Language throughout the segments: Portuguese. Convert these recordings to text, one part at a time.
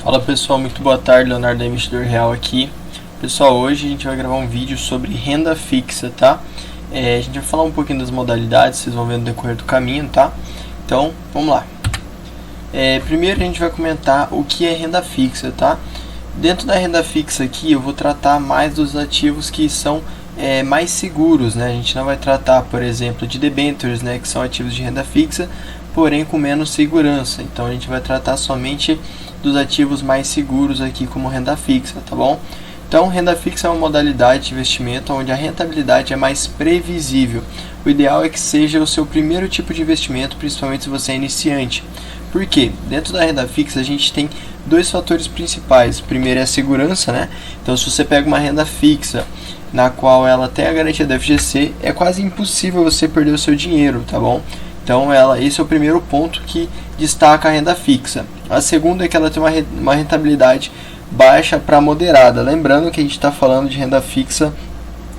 Fala pessoal, muito boa tarde, Leonardo da Investidor Real aqui. Pessoal, hoje a gente vai gravar um vídeo sobre renda fixa, tá? A gente vai falar um pouquinho das modalidades, vocês vão ver no decorrer do caminho, tá? Então, vamos lá. Primeiro a gente vai comentar o que é renda fixa, tá? Dentro da renda fixa aqui eu vou tratar mais dos ativos que são mais seguros, né? A gente não vai tratar, por exemplo, de debêntures, né? Que são ativos de renda fixa, porém com menos segurança. Então a gente vai tratar somente dos ativos mais seguros aqui como renda fixa, tá bom? Então renda fixa é uma modalidade de investimento onde a rentabilidade é mais previsível. O ideal é que seja o seu primeiro tipo de investimento, principalmente se você é iniciante. Por quê? Dentro da renda fixa a gente tem dois fatores principais. O primeiro é a segurança, né? Então se você pega uma renda fixa na qual ela tem a garantia da FGC, é quase impossível você perder o seu dinheiro, tá bom? Então esse é o primeiro ponto que destaca a renda fixa. A segunda é que ela tem uma rentabilidade baixa para moderada. Lembrando que a gente está falando de renda fixa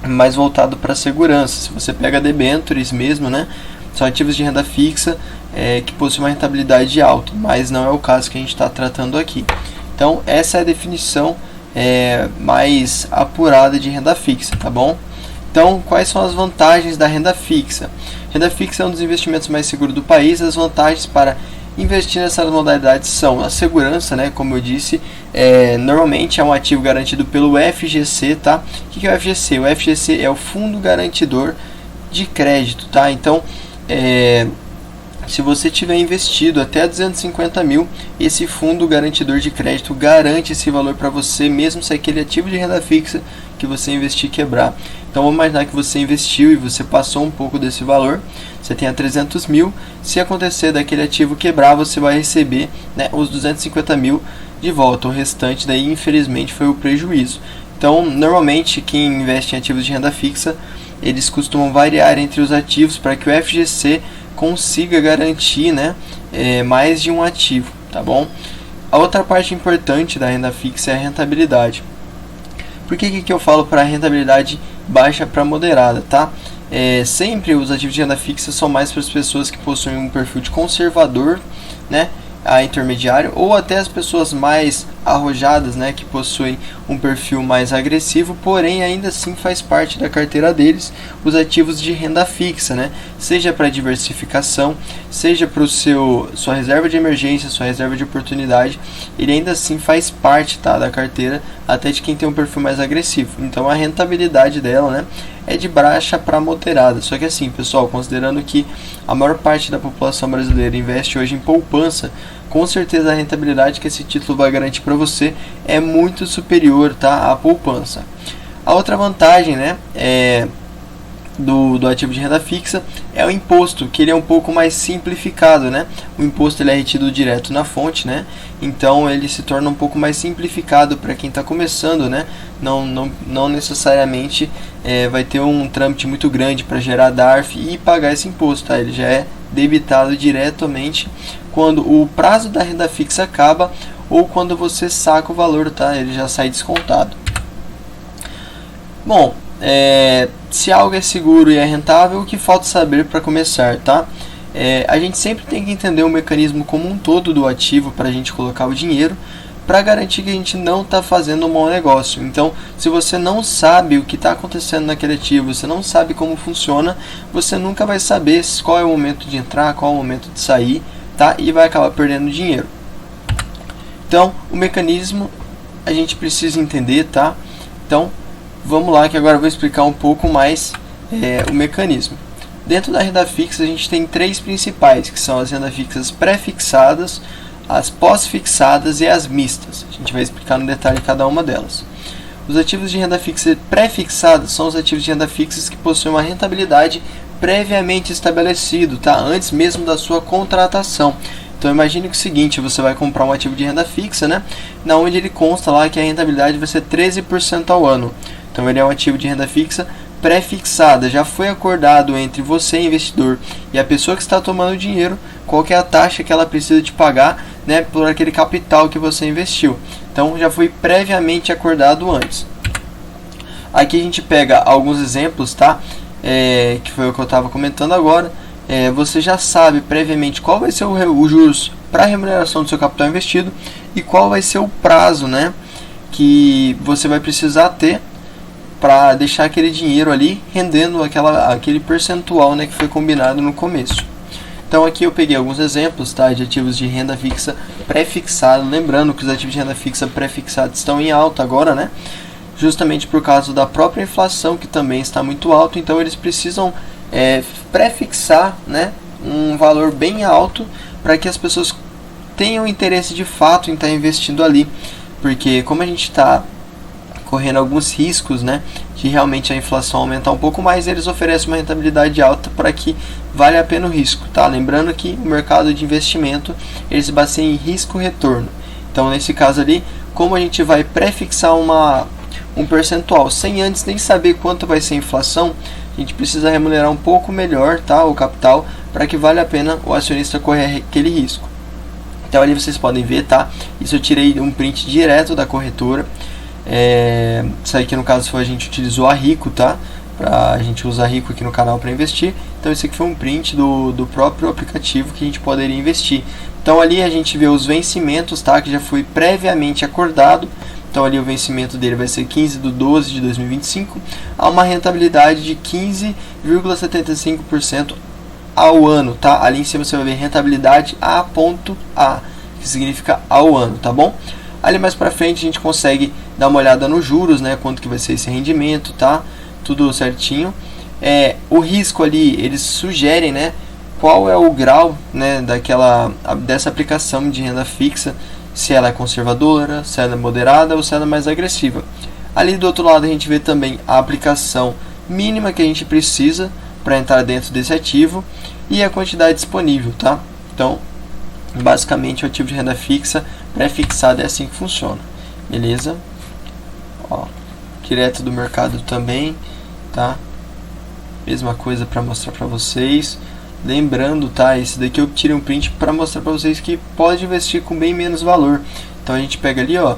mais voltado para segurança. Se você pega debêntures mesmo, né, são ativos de renda fixa que possuem uma rentabilidade alta, mas não é o caso que a gente está tratando aqui. Então essa é a definição mais apurada de renda fixa, tá bom? Então, quais são as vantagens da renda fixa? Renda fixa é um dos investimentos mais seguros do país. As vantagens para investir nessas modalidades são a segurança, né? Como eu disse, normalmente é um ativo garantido pelo FGC, tá? O que é o FGC? O FGC é o Fundo Garantidor de Crédito, tá? Então, se você tiver investido até 250 mil, esse fundo garantidor de crédito garante esse valor para você, mesmo se aquele ativo de renda fixa que você investir quebrar. Então vamos imaginar que você investiu e você passou um pouco desse valor, você tem 300 mil, se acontecer daquele ativo quebrar, você vai receber, né, os 250 mil de volta, o restante daí infelizmente foi o prejuízo. Então normalmente quem investe em ativos de renda fixa, eles costumam variar entre os ativos para que o FGC consiga garantir, né, mais de um ativo, tá bom? A outra parte importante da renda fixa é a rentabilidade. Por que eu falo para rentabilidade baixa para moderada, tá? Sempre os ativos de renda fixa são mais para as pessoas que possuem um perfil de conservador, né, a intermediário, ou até as pessoas mais arrojadas, né, que possuem um perfil mais agressivo, porém ainda assim faz parte da carteira deles os ativos de renda fixa, né, seja para diversificação, seja para sua reserva de emergência, sua reserva de oportunidade, ele ainda assim faz parte, tá, da carteira, até de quem tem um perfil mais agressivo. Então a rentabilidade dela, né, é de baixa para moderada. Só que assim, pessoal, considerando que a maior parte da população brasileira investe hoje em poupança, com certeza a rentabilidade que esse título vai garantir para você é muito superior, tá, à poupança. A outra vantagem, né, do ativo de renda fixa é o imposto, que ele é um pouco mais simplificado, né? O imposto ele é retido direto na fonte, né? Então ele se torna um pouco mais simplificado para quem está começando, né? Não necessariamente vai ter um trâmite muito grande para gerar DARF e pagar esse imposto, tá? Ele já é debitado diretamente quando o prazo da renda fixa acaba ou quando você saca o valor, tá? Ele já sai descontado. Bom, se algo é seguro e é rentável, o que falta saber para começar, tá? A gente sempre tem que entender o mecanismo como um todo do ativo para a gente colocar o dinheiro, para garantir que a gente não está fazendo um mau negócio. Então, se você não sabe o que está acontecendo naquele ativo, você não sabe como funciona, você nunca vai saber qual é o momento de entrar, qual é o momento de sair, tá? E vai acabar perdendo dinheiro. Então, o mecanismo a gente precisa entender, tá? Então, vamos lá que agora eu vou explicar um pouco mais o mecanismo. Dentro da renda fixa a gente tem três principais, que são as rendas fixas pré-fixadas, as pós-fixadas e as mistas. A gente vai explicar no detalhe cada uma delas. Os ativos de renda fixa pré-fixados são os ativos de renda fixa que possuem uma rentabilidade previamente estabelecido, tá? Antes mesmo da sua contratação. Então imagine que é o seguinte, você vai comprar um ativo de renda fixa, né, na onde ele consta lá que a rentabilidade vai ser 13% ao ano. Então ele é um ativo de renda fixa pré-fixada, já foi acordado entre você, investidor, e a pessoa que está tomando o dinheiro, qual que é a taxa que ela precisa de pagar, né, por aquele capital que você investiu. Então já foi previamente acordado antes. Aqui a gente pega alguns exemplos, tá? Que foi o que eu estava comentando agora. você já sabe previamente qual vai ser o juros para a remuneração do seu capital investido e qual vai ser o prazo, né, que você vai precisar ter para deixar aquele dinheiro ali rendendo aquele percentual, né, que foi combinado no começo. Então aqui eu peguei alguns exemplos, tá, de ativos de renda fixa pré-fixado, lembrando que os ativos de renda fixa pré-fixados estão em alta agora, né, justamente por causa da própria inflação, que também está muito alta, então eles precisam pré-fixar, né, um valor bem alto para que as pessoas tenham interesse de fato em estar investindo ali, porque como a gente está correndo alguns riscos, né, de realmente a inflação aumentar um pouco mais, eles oferecem uma rentabilidade alta para que vale a pena o risco, tá? Lembrando que o mercado de investimento eles se baseiam em risco-retorno. Então nesse caso ali, como a gente vai pré-fixar um percentual sem antes nem saber quanto vai ser a inflação, a gente precisa remunerar um pouco melhor, tá, o capital, para que vale a pena o acionista correr aquele risco. Então ali vocês podem ver, tá? Isso eu tirei um print direto da corretora. Isso aqui no caso a gente utilizou a Rico, tá? A gente usa a Rico aqui no canal para investir. Então esse aqui foi um print do próprio aplicativo que a gente poderia investir. Então ali a gente vê os vencimentos, tá? Que já foi previamente acordado. Então ali o vencimento dele vai ser 15/12 de 2025, a uma rentabilidade de 15,75% ao ano, tá? Ali em cima você vai ver rentabilidade A.A, que significa ao ano, tá bom? Ali mais para frente a gente consegue dar uma olhada nos juros, né? Quanto que vai ser esse rendimento, tá? Tudo certinho. O risco ali, eles sugerem, né? Qual é o grau, né? Dessa aplicação de renda fixa, se ela é conservadora, se ela é moderada ou se ela é mais agressiva. Ali do outro lado a gente vê também a aplicação mínima que a gente precisa para entrar dentro desse ativo e a quantidade disponível, tá? Então, basicamente o ativo de renda fixa pré-fixado é assim que funciona, beleza? Ó, direto do mercado também, tá? Mesma coisa para mostrar para vocês. Lembrando, tá? Esse daqui eu tirei um print para mostrar para vocês que pode investir com bem menos valor. Então a gente pega ali, ó,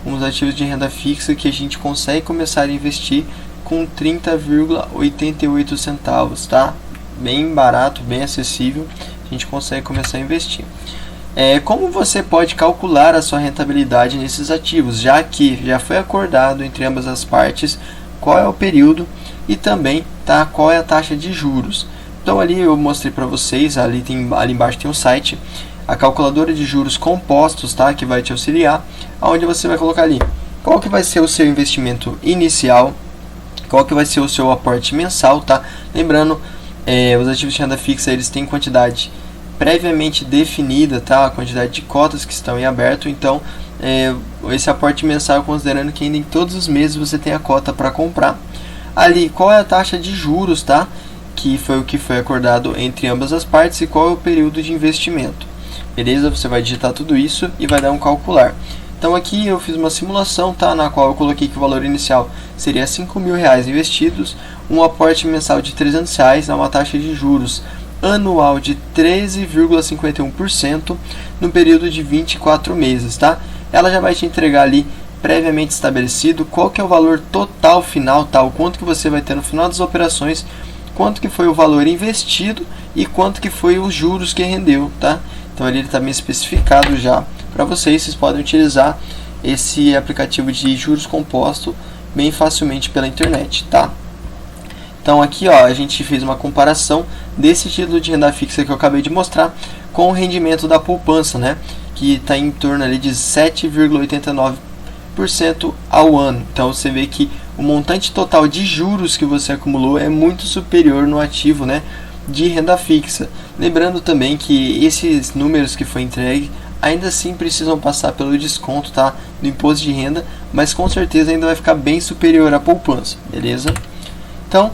uns ativos de renda fixa que a gente consegue começar a investir com 30,88 centavos, tá? Bem barato, bem acessível. A gente consegue começar a investir. Como você pode calcular a sua rentabilidade nesses ativos, já que já foi acordado entre ambas as partes qual é o período e também, tá, qual é a taxa de juros. Então ali eu mostrei para vocês, ali embaixo tem um site, a calculadora de juros compostos, tá, que vai te auxiliar, onde você vai colocar ali qual que vai ser o seu investimento inicial, qual que vai ser o seu aporte mensal, tá? Lembrando, os ativos de renda fixa eles têm quantidade previamente definida, tá? A quantidade de cotas que estão em aberto, então esse aporte mensal, considerando que ainda em todos os meses você tem a cota para comprar. Ali, qual é a taxa de juros, tá? Que foi o que foi acordado entre ambas as partes e qual é o período de investimento. Beleza? Você vai digitar tudo isso e vai dar um calcular. Então aqui eu fiz uma simulação, tá? Na qual eu coloquei que o valor inicial seria R$5.000 investidos, um aporte mensal de R$300 a uma taxa de juros anual de 13,51% no período de 24 meses, tá? Ela já vai te entregar ali previamente estabelecido qual que é o valor total final, tá? O quanto que você vai ter no final das operações, quanto que foi o valor investido e quanto que foi os juros que rendeu, tá? Então ali ele está bem especificado já para vocês podem utilizar esse aplicativo de juros composto bem facilmente pela internet, tá? Então aqui, ó, a gente fez uma comparação desse título de renda fixa que eu acabei de mostrar com o rendimento da poupança, né? Que está em torno ali de 7,89% ao ano. Então você vê que o montante total de juros que você acumulou é muito superior no ativo, né, de renda fixa. Lembrando também que esses números que foi entregue ainda assim precisam passar pelo desconto, tá, do imposto de renda, mas com certeza ainda vai ficar bem superior à poupança, beleza? Então,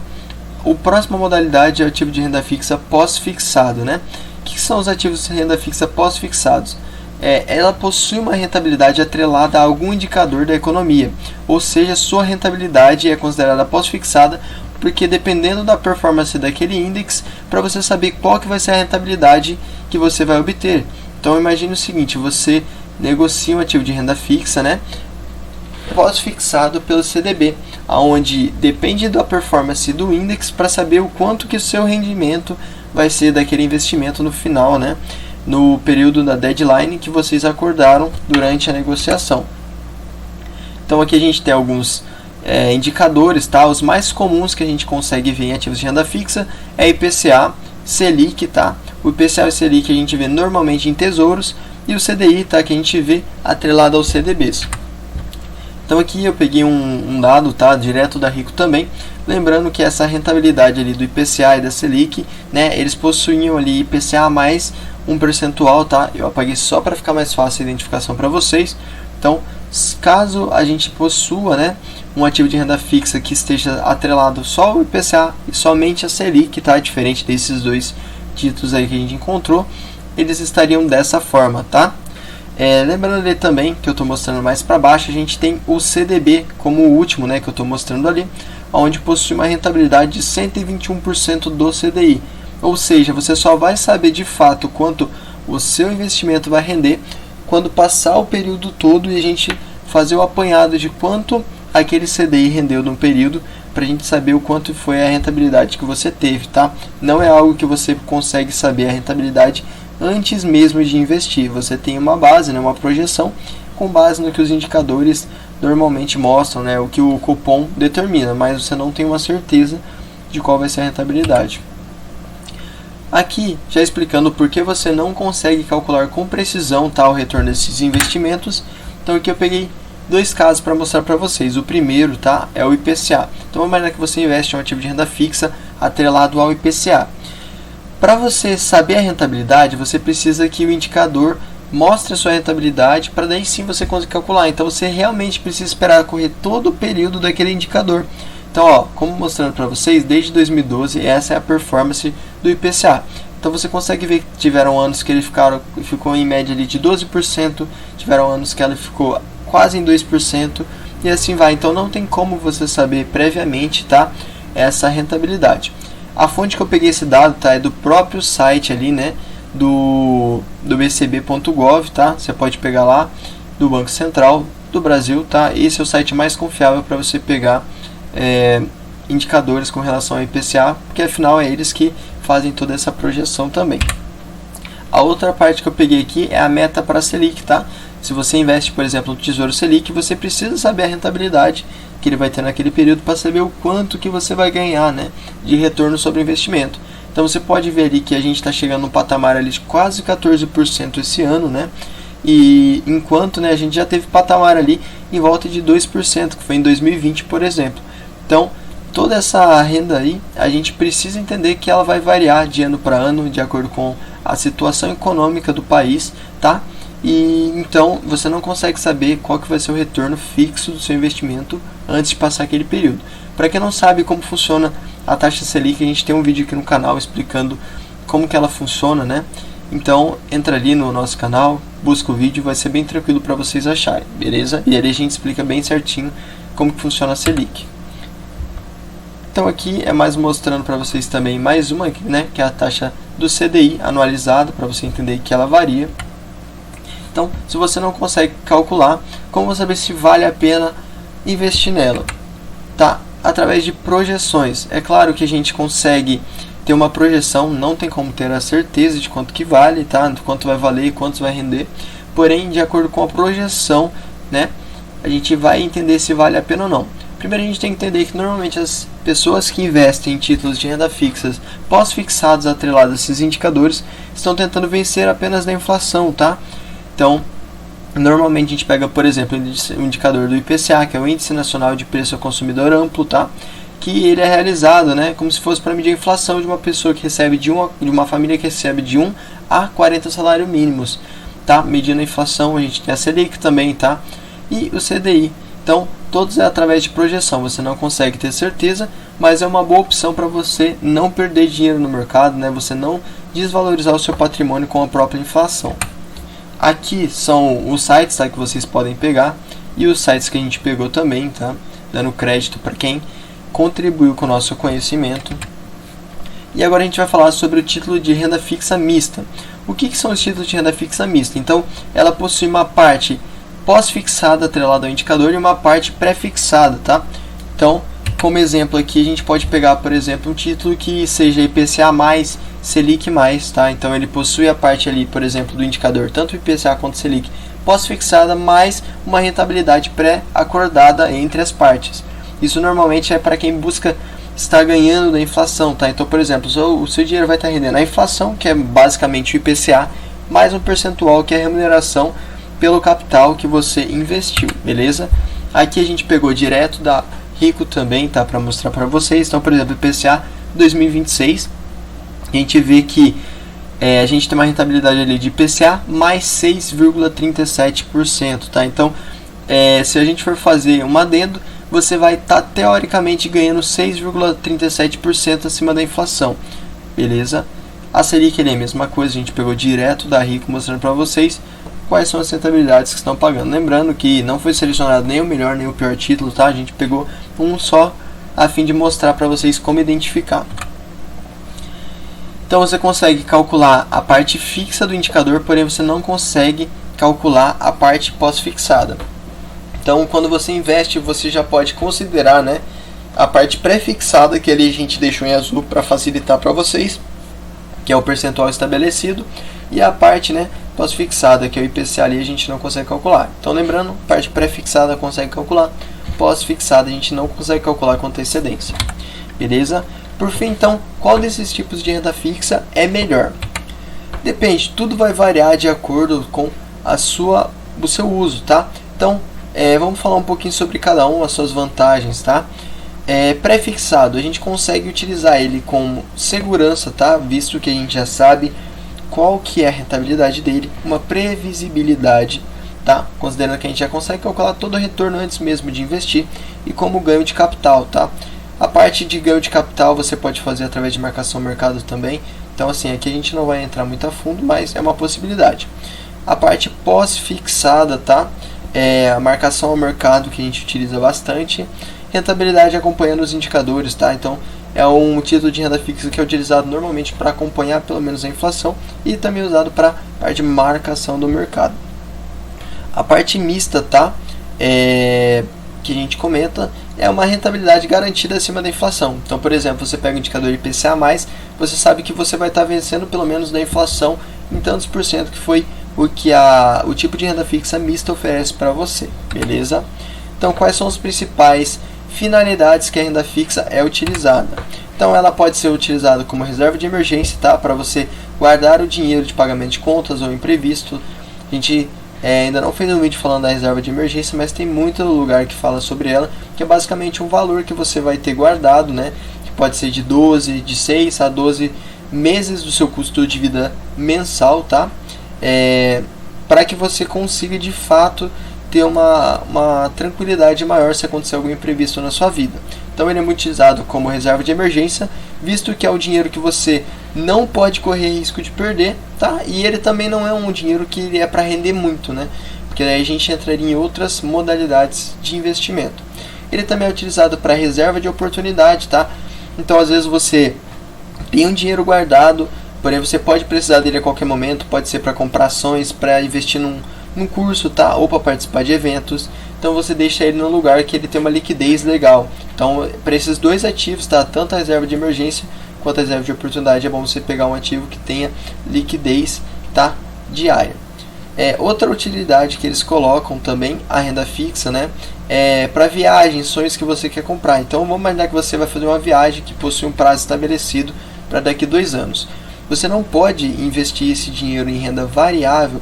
a próxima modalidade é o ativo de renda fixa pós-fixado, né? O que são os ativos de renda fixa pós-fixados? Ela possui uma rentabilidade atrelada a algum indicador da economia, ou seja, sua rentabilidade é considerada pós-fixada porque dependendo da performance daquele índice, para você saber qual que vai ser a rentabilidade que você vai obter. Então imagine o seguinte, você negocia um ativo de renda fixa, né, pós-fixado pelo CDB, onde depende da performance do índice para saber o quanto que o seu rendimento vai ser daquele investimento no final, né? No período da deadline que vocês acordaram durante a negociação. Então aqui a gente tem alguns indicadores, tá? Os mais comuns que a gente consegue ver em ativos de renda fixa é IPCA, Selic, tá? O IPCA e o Selic a gente vê normalmente em tesouros, e o CDI, tá? Que a gente vê atrelado aos CDBs. Então aqui eu peguei um dado, tá? Direto da Rico também, lembrando que essa rentabilidade ali do IPCA e da Selic, né? Eles possuíam ali IPCA mais um percentual, tá? Eu apaguei só para ficar mais fácil a identificação para vocês. Então, caso a gente possua, né, um ativo de renda fixa que esteja atrelado só ao IPCA e somente a Selic, tá? Diferente desses dois títulos aí que a gente encontrou, eles estariam dessa forma, tá? Lembrando ali também que eu estou mostrando mais para baixo, a gente tem o CDB como o último, né, que eu estou mostrando ali, onde possui uma rentabilidade de 121% do CDI. Ou seja, você só vai saber de fato quanto o seu investimento vai render quando passar o período todo e a gente fazer o apanhado de quanto aquele CDI rendeu no período, para a gente saber o quanto foi a rentabilidade que você teve, tá? Não é algo que você consegue saber a rentabilidade antes mesmo de investir. Você tem uma base, né, uma projeção com base no que os indicadores normalmente mostram, né, o que o Copom determina, mas você não tem uma certeza de qual vai ser a rentabilidade. Aqui, já explicando por que você não consegue calcular com precisão, tá, o retorno desses investimentos. Então aqui eu peguei dois casos para mostrar para vocês. O primeiro, tá, é o IPCA. Então vamos imaginar que você investe em um ativo de renda fixa atrelado ao IPCA. Para você saber a rentabilidade, você precisa que o indicador mostre a sua rentabilidade para daí sim você conseguir calcular. Então você realmente precisa esperar correr todo o período daquele indicador. Então, ó, como mostrando para vocês, desde 2012 essa é a performance do IPCA. Então você consegue ver que tiveram anos que ele ficou em média ali de 12%, tiveram anos que ela ficou quase em 2% e assim vai. Então não tem como você saber previamente, tá, essa rentabilidade. A fonte que eu peguei esse dado, tá, é do próprio site ali, né, do bcb.gov, tá? Você pode pegar lá do Banco Central do Brasil, tá? Esse é o site mais confiável para você pegar indicadores com relação ao IPCA, porque afinal é eles que fazem toda essa projeção também. A outra parte que eu peguei aqui é a meta para a Selic, tá? Se você investe, por exemplo, no Tesouro Selic, você precisa saber a rentabilidade que ele vai ter naquele período para saber o quanto que você vai ganhar, né, de retorno sobre o investimento. Então você pode ver ali que a gente está chegando num patamar ali de quase 14% esse ano, né? E enquanto, né, a gente já teve patamar ali em volta de 2%, que foi em 2020, por exemplo. Então, toda essa renda aí, a gente precisa entender que ela vai variar de ano para ano, de acordo com a situação econômica do país, tá? E então você não consegue saber qual que vai ser o retorno fixo do seu investimento antes de passar aquele período. Para quem não sabe como funciona a taxa Selic, a gente tem um vídeo aqui no canal explicando como que ela funciona, né? Então entra ali no nosso canal, busca o vídeo, vai ser bem tranquilo para vocês acharem, beleza? E ali a gente explica bem certinho como que funciona a Selic. Então aqui é mais mostrando para vocês também mais uma, né, que é a taxa do CDI anualizado, para você entender que ela varia. Então, se você não consegue calcular, como saber se vale a pena investir nela? Tá? Através de projeções. É claro que a gente consegue ter uma projeção, não tem como ter a certeza de quanto que vale, tá? De quanto vai valer e quanto vai render. Porém, de acordo com a projeção, né, a gente vai entender se vale a pena ou não. Primeiro a gente tem que entender que normalmente as pessoas que investem em títulos de renda fixas pós-fixados atrelados a esses indicadores estão tentando vencer apenas da inflação, tá? Então, normalmente a gente pega, por exemplo, o indicador do IPCA, que é o Índice Nacional de Preço ao Consumidor Amplo, tá? Que ele é realizado, né, como se fosse para medir a inflação de uma pessoa que recebe de uma família que recebe de 1 a 40 salários mínimos, tá? Medindo a inflação, a gente tem a Selic também, tá? E o CDI. Então, todos é através de projeção, você não consegue ter certeza, mas é uma boa opção para você não perder dinheiro no mercado, né? Você não desvalorizar o seu patrimônio com a própria inflação. Aqui são os sites, tá, que vocês podem pegar e os sites que a gente pegou também, tá? Dando crédito para quem contribuiu com o nosso conhecimento. E agora a gente vai falar sobre o título de renda fixa mista. O que são os títulos de renda fixa mista? Então, ela possui uma parte pós-fixada atrelada ao indicador e uma parte pré-fixada, tá? Então, como exemplo aqui, a gente pode pegar, por exemplo, um título que seja IPCA+, Selic+, tá? Então ele possui a parte ali, por exemplo, do indicador, tanto IPCA quanto Selic, pós-fixada, mais uma rentabilidade pré-acordada entre as partes. Isso normalmente é para quem busca estar ganhando da inflação, tá? Então, por exemplo, o seu dinheiro vai estar rendendo a inflação, que é basicamente o IPCA, mais um percentual que é a remuneração pelo capital que você investiu, beleza? Aqui a gente pegou direto da Rico também, tá? Para mostrar para vocês. Então, por exemplo, IPCA 2026, a gente vê que a gente tem uma rentabilidade ali de IPCA mais 6,37%, tá? Então, se a gente for fazer um adendo, você vai estar teoricamente ganhando 6,37% acima da inflação, beleza? A Selic é a mesma coisa, a gente pegou direto da Rico mostrando para vocês quais são as rentabilidades que estão pagando. Lembrando que não foi selecionado nem o melhor nem o pior título, tá? A gente pegou um só a fim de mostrar para vocês como identificar. Então você consegue calcular a parte fixa do indicador, porém você não consegue calcular a parte pós-fixada. Então quando você investe, você já pode considerar, né, a parte pré-fixada, que ali a gente deixou em azul para facilitar para vocês, que é o percentual estabelecido, e a parte, né, pós-fixada, que é o IPCA, ali a gente não consegue calcular. Então lembrando, parte pré-fixada consegue calcular, pós-fixada a gente não consegue calcular com antecedência, beleza? Por fim, então, qual desses tipos de renda fixa é melhor? Depende, tudo vai variar de acordo com o seu uso, tá? Então, vamos falar um pouquinho sobre cada um, as suas vantagens, tá? Pré-fixado, a gente consegue utilizar ele com segurança, tá? Visto que a gente já sabe qual que é a rentabilidade dele, uma previsibilidade, tá? Considerando que a gente já consegue calcular todo o retorno antes mesmo de investir, e como ganho de capital, tá? A parte de ganho de capital você pode fazer através de marcação ao mercado também. Então assim, aqui a gente não vai entrar muito a fundo, mas é uma possibilidade. A parte pós-fixada, tá? A marcação ao mercado que a gente utiliza bastante. Rentabilidade acompanhando os indicadores, tá? Então é um título de renda fixa que é utilizado normalmente para acompanhar pelo menos a inflação e também usado para a parte de marcação do mercado. A parte mista, tá? Que a gente comenta, é uma rentabilidade garantida acima da inflação. Então, por exemplo, você pega o indicador IPCA+, você sabe que você vai estar vencendo pelo menos da inflação em tantos por cento, que foi o que o tipo de renda fixa mista oferece para você, beleza? Então, quais são as principais finalidades que a renda fixa é utilizada? Então, ela pode ser utilizada como reserva de emergência, tá? Para você guardar o dinheiro de pagamento de contas ou imprevisto. A gente ainda não fez um vídeo falando da reserva de emergência, mas tem muito lugar que fala sobre ela, que é basicamente um valor que você vai ter guardado, né? Que pode ser de 6 a 12 meses do seu custo de vida mensal, tá? Para que você consiga de fato ter uma tranquilidade maior se acontecer algum imprevisto na sua vida. Então ele é muito utilizado como reserva de emergência, visto que é o dinheiro que você não pode correr risco de perder, tá? E ele também não é um dinheiro que é para render muito, né? Porque aí a gente entraria em outras modalidades de investimento. Ele também é utilizado para reserva de oportunidade, tá? Então às vezes você tem um dinheiro guardado, porém você pode precisar dele a qualquer momento, pode ser para comprar ações, para investir num curso, tá? Ou para participar de eventos. Então você deixa ele num lugar que ele tem uma liquidez legal. Então para esses dois ativos, tá? Tanto a reserva de emergência quanto a reserva de oportunidade, é bom você pegar um ativo que tenha liquidez, tá? Diária. Outra utilidade que eles colocam também, a renda fixa, né? Para viagens, sonhos que você quer comprar. Então vamos imaginar que você vai fazer uma viagem que possui um prazo estabelecido para daqui a 2 anos. Você não pode investir esse dinheiro em renda variável,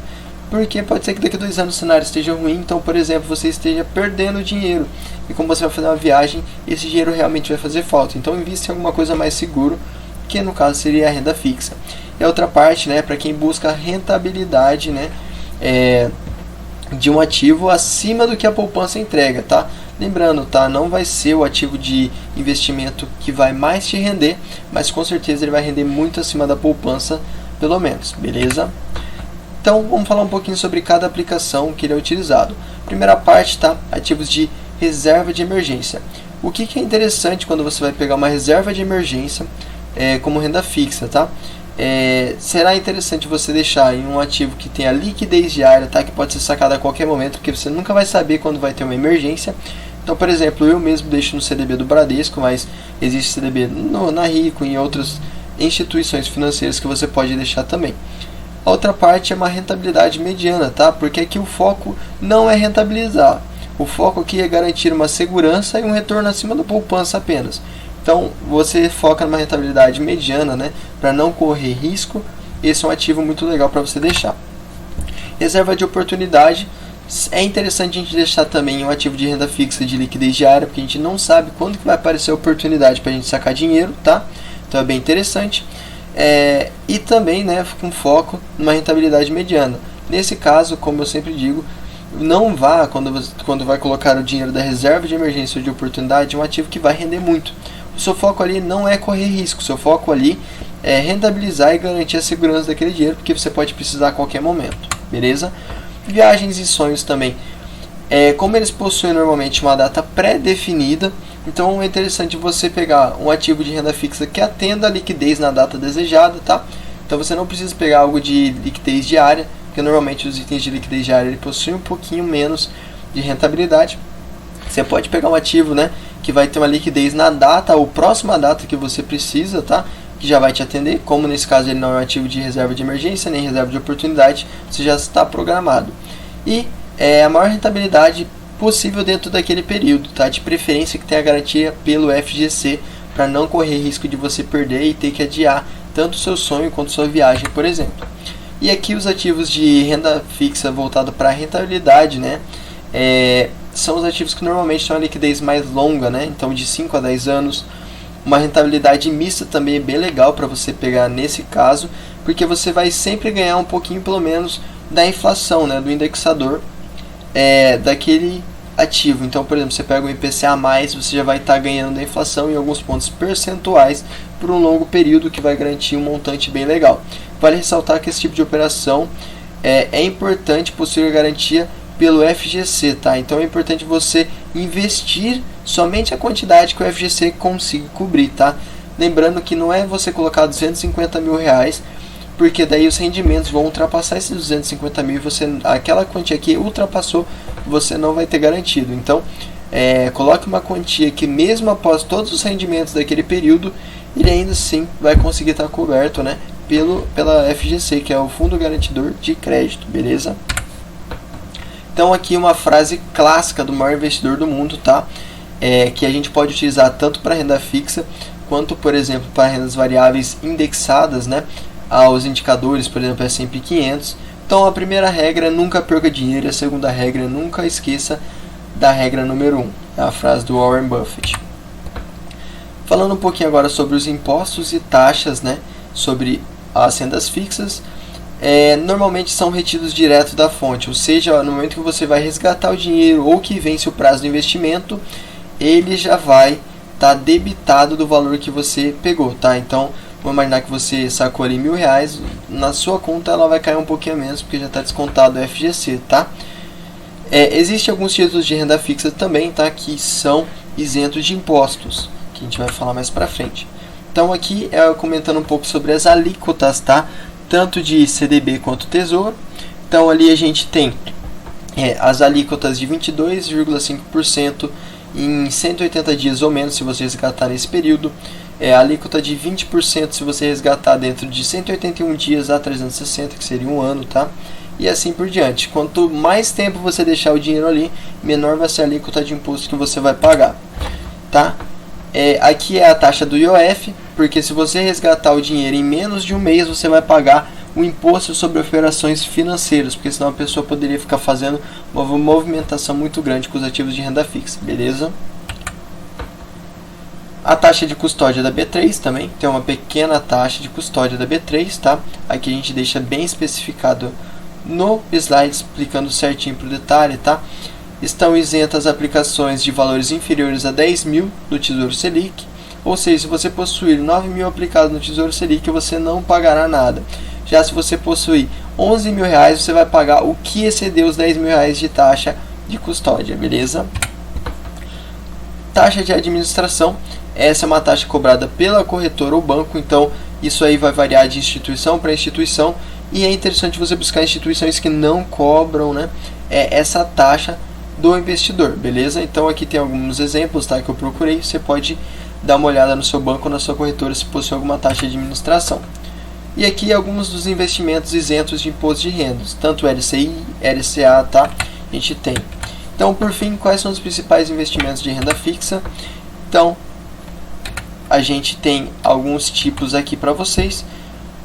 porque pode ser que daqui a 2 anos o cenário esteja ruim. Então, por exemplo, você esteja perdendo dinheiro, e como você vai fazer uma viagem, esse dinheiro realmente vai fazer falta. Então invista em alguma coisa mais seguro, que no caso seria a renda fixa. E a outra parte, né, para quem busca rentabilidade, né, de um ativo acima do que a poupança entrega, tá? Lembrando, tá? Não vai ser o ativo de investimento que vai mais te render, mas com certeza ele vai render muito acima da poupança, pelo menos, beleza? Então vamos falar um pouquinho sobre cada aplicação que ele é utilizado. Primeira parte, tá? Ativos de reserva de emergência. O que é interessante quando você vai pegar uma reserva de emergência como renda fixa, tá? Será interessante você deixar em um ativo que tenha liquidez diária, tá? Que pode ser sacado a qualquer momento, porque você nunca vai saber quando vai ter uma emergência. Então, por exemplo, eu mesmo deixo no CDB do Bradesco, mas existe CDB na Rico, em outros instituições financeiras que você pode deixar também. A outra parte é uma rentabilidade mediana, tá? Porque aqui o foco não é rentabilizar. O foco aqui é garantir uma segurança e um retorno acima da poupança apenas. Então, você foca numa rentabilidade mediana, né? Para não correr risco, esse é um ativo muito legal para você deixar. Reserva de oportunidade. É interessante a gente deixar também um ativo de renda fixa de liquidez diária, porque a gente não sabe quando que vai aparecer a oportunidade para a gente sacar dinheiro, tá? Então é bem interessante. E também, né, com foco numa rentabilidade mediana. Nesse caso, como eu sempre digo, não vá, quando vai colocar o dinheiro da reserva de emergência ou de oportunidade, um ativo que vai render muito. O seu foco ali não é correr risco, o seu foco ali é rentabilizar e garantir a segurança daquele dinheiro, porque você pode precisar a qualquer momento, beleza? Viagens e sonhos também. Como eles possuem normalmente uma data pré-definida, então é interessante você pegar um ativo de renda fixa que atenda a liquidez na data desejada, tá? Então você não precisa pegar algo de liquidez diária, porque normalmente os itens de liquidez diária ele possuem um pouquinho menos de rentabilidade. Você pode pegar um ativo, né, que vai ter uma liquidez na data ou próxima data que você precisa, tá? Que já vai te atender, como nesse caso ele não é um ativo de reserva de emergência, nem reserva de oportunidade, você já está programado. E a maior rentabilidade possível dentro daquele período, tá? De preferência que tenha garantia pelo FGC, para não correr risco de você perder e ter que adiar tanto o seu sonho quanto sua viagem, por exemplo. E aqui os ativos de renda fixa voltado para a rentabilidade, né? São os ativos que normalmente têm uma liquidez mais longa, né? Então de 5 a 10 anos. Uma rentabilidade mista também é bem legal para você pegar nesse caso, porque você vai sempre ganhar um pouquinho pelo menos da inflação, né, do indexador daquele ativo. Então, por exemplo, você pega o IPCA+, você já vai estar ganhando da inflação em alguns pontos percentuais por um longo período, que vai garantir um montante bem legal. Vale ressaltar que esse tipo de operação é importante possuir garantia pelo FGC, tá? Então é importante você investir somente a quantidade que o FGC consiga cobrir, tá? Lembrando que não é você colocar 250 mil reais, porque daí os rendimentos vão ultrapassar esses 250 mil e aquela quantia que ultrapassou, você não vai ter garantido. Então, coloque uma quantia que mesmo após todos os rendimentos daquele período, ele ainda assim vai conseguir estar coberto, né, pela FGC, que é o Fundo Garantidor de Crédito, beleza? Então aqui uma frase clássica do maior investidor do mundo, tá? Que a gente pode utilizar tanto para renda fixa, quanto, por exemplo, para rendas variáveis indexadas, né, aos indicadores, por exemplo, S&P 500. Então a primeira regra é nunca perca dinheiro, e a segunda regra é nunca esqueça da regra número 1, é a frase do Warren Buffett. Falando um pouquinho agora sobre os impostos e taxas, né, sobre as rendas fixas, normalmente são retidos direto da fonte, ou seja, no momento que você vai resgatar o dinheiro ou que vence o prazo do investimento, ele já vai estar debitado do valor que você pegou, tá? Então, vamos imaginar que você sacou ali R$1.000, na sua conta ela vai cair um pouquinho a menos, porque já está descontado o FGC, tá? Existem alguns títulos de renda fixa também, tá? Que são isentos de impostos, que a gente vai falar mais pra frente. Então aqui comentando um pouco sobre as alíquotas, tá? Tanto de CDB quanto Tesouro. Então ali a gente tem as alíquotas de 22,5% em 180 dias ou menos, se você resgatar nesse período. A alíquota de 20% se você resgatar dentro de 181 dias a 360, que seria um ano, tá? E assim por diante. Quanto mais tempo você deixar o dinheiro ali, menor vai ser a alíquota de imposto que você vai pagar, tá? Aqui é a taxa do IOF, porque se você resgatar o dinheiro em menos de um mês, você vai pagar o imposto sobre operações financeiras, porque senão a pessoa poderia ficar fazendo uma movimentação muito grande com os ativos de renda fixa, beleza? A taxa de custódia da B3 também, tem uma pequena taxa de custódia da B3, tá? Aqui a gente deixa bem especificado no slide, explicando certinho para o detalhe, tá? Estão isentas aplicações de valores inferiores a 10 mil do Tesouro Selic, ou seja, se você possuir 9 mil aplicados no Tesouro Selic, você não pagará nada. Já se você possuir 11 mil reais, você vai pagar o que exceder os 10 mil reais de taxa de custódia, beleza? Taxa de administração, essa é uma taxa cobrada pela corretora ou banco, então isso aí vai variar de instituição para instituição, e é interessante você buscar instituições que não cobram, né, essa taxa do investidor, beleza? Então aqui tem alguns exemplos, tá, que eu procurei, você pode dar uma olhada no seu banco ou na sua corretora se possui alguma taxa de administração. E aqui alguns dos investimentos isentos de imposto de renda, tanto LCI, LCA, tá? A gente tem. Então, por fim, quais são os principais investimentos de renda fixa? Então, a gente tem alguns tipos aqui para vocês,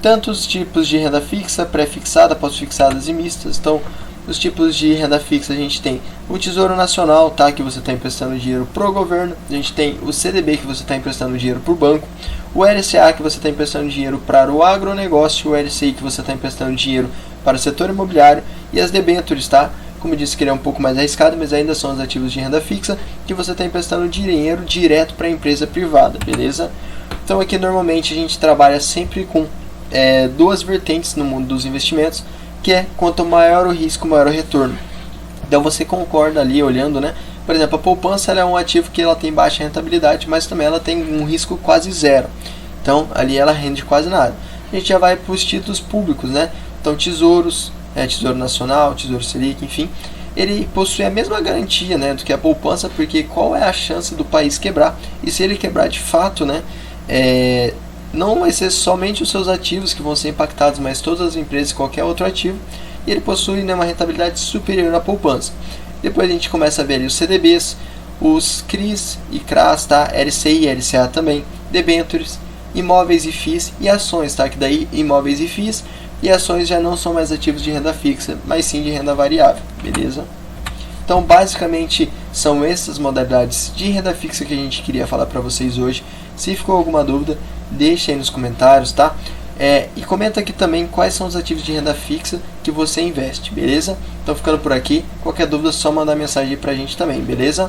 tanto os tipos de renda fixa, pré-fixada, pós-fixadas e mistas. Então, os tipos de renda fixa a gente tem o Tesouro Nacional, tá, que você está emprestando dinheiro para o governo. A gente tem o CDB, que você está emprestando dinheiro para o banco. O LCA, que você está emprestando dinheiro para o agronegócio. O LCI, que você está emprestando dinheiro para o setor imobiliário. E as debêntures, tá? Como eu disse que ele é um pouco mais arriscado, mas ainda são os ativos de renda fixa, que você está emprestando dinheiro direto para a empresa privada, beleza? Então aqui normalmente a gente trabalha sempre com duas vertentes no mundo dos investimentos, que é quanto maior o risco, maior o retorno. Então você concorda ali olhando, né? Por exemplo, a poupança ela é um ativo que ela tem baixa rentabilidade, mas também ela tem um risco quase zero. Então ali ela rende quase nada. A gente já vai para os títulos públicos, né? Então tesouros, Tesouro Nacional, Tesouro Selic, enfim, ele possui a mesma garantia, né, do que a poupança, porque qual é a chance do país quebrar? E se ele quebrar de fato, né, não vai ser somente os seus ativos que vão ser impactados, mas todas as empresas e qualquer outro ativo, e ele possui, né, uma rentabilidade superior à poupança. Depois a gente começa a ver ali os CDBs, os CRIs e CRAs, tá? LCI e LCA também, debêntures, imóveis e FIIs e ações, tá? Que daí imóveis e FIIs e ações já não são mais ativos de renda fixa, mas sim de renda variável, beleza? Então, basicamente, são essas modalidades de renda fixa que a gente queria falar para vocês hoje. Se ficou alguma dúvida, deixa aí nos comentários, tá? E comenta aqui também quais são os ativos de renda fixa que você investe, beleza? Então, ficando por aqui, qualquer dúvida é só mandar mensagem aí pra gente também, beleza?